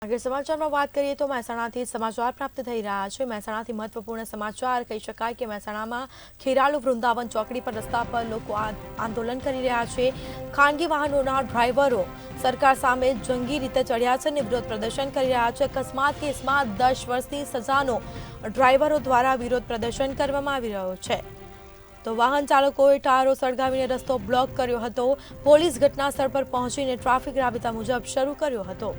આગળ સમાચારમાં વાત કરીએ તો મહેસાણાથી સમાચાર પ્રાપ્ત થઈ રહ્યા છે। મહેસાણાથી મહત્વપૂર્ણ સમાચાર કહી શકાય કે મહેસાણામાં ખેરાલુ વૃંદાવન ચોકડી પર રસ્તા પર લોકો આંદોલન કરી રહ્યા છે। ખાનગી વાહનોના ડ્રાઈવરો સરકાર સામે જંગી રીતે ચડ્યા છે અને વિરોધ પ્રદર્શન કરી રહ્યા છે। અકસ્માત કેસમાં 10 વર્ષની સજાનો ડ્રાઈવરો દ્વારા વિરોધ પ્રદર્શન કરવામાં આવી રહ્યો છે। તો વાહન ચાલકોએ ટાયરો સળગાવીને રસ્તો બ્લોક કર્યો હતો। પોલીસ ઘટના સ્થળ પર પહોંચીને ટ્રાફિક રાબેતા મુજબ શરૂ કર્યો હતો।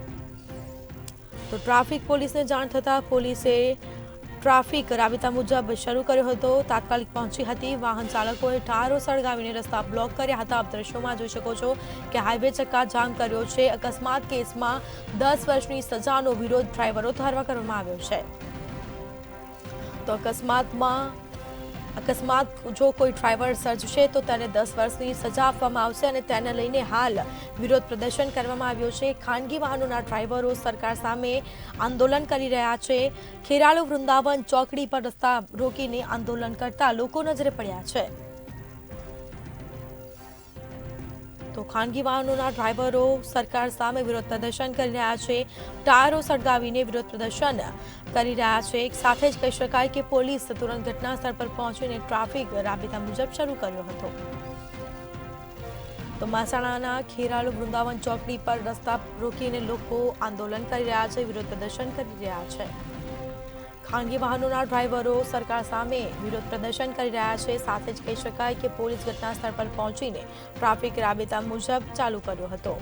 તો ટ્રાફિક પોલીસને જાણ થતાં પોલીસે ટ્રાફિક રાબેતા મુજબ શરૂ કર્યો હતો। તાત્કાલિક પહોંચી હતી। વાહન ચાલકોએ ટાયરો સળગાવીને રસ્તા બ્લોક કર્યા હતા। આપ દ્રશ્યોમાં જોઈ શકો છો કે હાઈવે ચક્કા જામ કર્યો છે। અકસ્માત કેસમાં 10 વર્ષની સજાનો વિરોધ ડ્રાઈવરો દ્વારા કરવામાં આવ્યો છે। તો અકસ્માત જો કોઈ ડ્રાઈવર સર્જશે તો તેને 10 વર્ષની સજા આપવામાં આવશે અને તેને લઈને હાલ વિરોધ પ્રદર્શન કરવામાં આવ્યો છે। ખાનગી વાહનોના ડ્રાઈવરો સરકાર સામે આંદોલન કરી રહ્યા છે। ખેરાલુ વૃંદાવન ચોકડી પર રસ્તા રોકીને આંદોલન કરતા લોકો નજરે પડ્યા છે। તો ખાનગી વાહનોના ડ્રાઈવરો સરકાર સામે વિરોધ પ્રદર્શન કરી રહ્યા છે। ટાયરો સળગાવીને વિરોધ પ્રદર્શન કરી રહ્યા છે। સાથે જ કહી શકાય કે પોલીસ તુરંત ઘટના સ્થળ પર પહોંચીને ટ્રાફિક રાબેતા મુજબ શરૂ કર્યો હતો। તો મહેસાણાના ખેરાલુ વૃંદાવન ચોકડી પર રસ્તા રોકીને લોકો આંદોલન કરી રહ્યા છે, વિરોધ પ્રદર્શન કરી રહ્યા છે। ખાનગી વાહનોના ડ્રાઈવરો સરકાર સામે વિરોધ પ્રદર્શન કરી રહ્યા છે। સાથે જ કહી શકાય કે પોલીસ ઘટના સ્થળ પર પહોંચીને ટ્રાફિક રાબેતા મુજબ ચાલુ કર્યો હતો।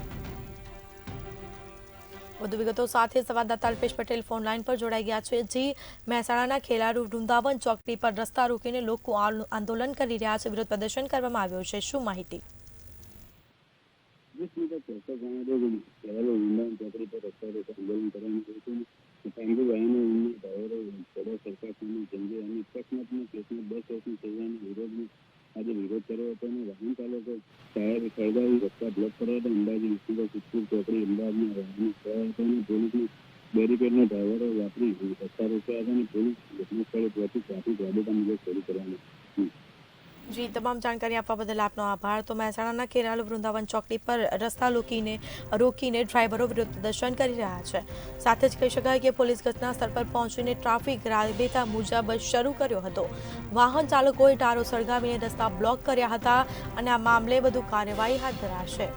વધુ વિગતો સાથે સંવાદદાતા અલ્પેશ પટેલ ફોન લાઈન પર જોડાઈ ગયા છે। જી, મહેસાણાના ખેરાલુ વૃંદાવન ચોકડી પર રસ્તા રોકીને લોકો આંદોલન કરી રહ્યા છે, વિરોધ પ્રદર્શન કરવામાં આવ્યો છે, શું માહિતી? ખાનગી વાહનોના ડ્રાઈવરો સરકાર સામે જંગી અને અકસ્માતના કેસમાં 10 વર્ષની સજાના વિરોધમાં આજે વિરોધ કર્યો હતો અને વાહન ચાલકો ટાયર સળગાવી રસ્તા બ્લોક કર્યા હતા। અંબાજી વિસ્તાર સિદ્ધપુર ચોકડી અમદાવાદના વાહનો થયા હતા અને પોલીસના બેરિકેડના ડ્રાઈવરો વાપરી રસ્તા રોક્યા હતા અને પોલીસ ઘટના સ્થળે પહોંચી ટ્રાફિક રાબેતા મુજબ શરૂ કરવામાં જી, તમામ જાણકારી આપવા બદલ આપનો આભાર। તો મહેસાણાના ખેરાલુ વૃંદાવન ચોકડી પર રસ્તા રોકીને ડ્રાઈવરો વિરોધ પ્રદર્શન કરી રહ્યા છે। સાથે જ કહી શકાય કે પોલીસ ઘટના સ્થળ પર પહોંચીને ટ્રાફિક રાબેતા મુજબ શરૂ કર્યો હતો। વાહન ચાલકોએ ટાયરો સળગાવીને રસ્તા બ્લોક કર્યા હતા અને આ મામલે વધુ કાર્યવાહી હાથ ધરાશે।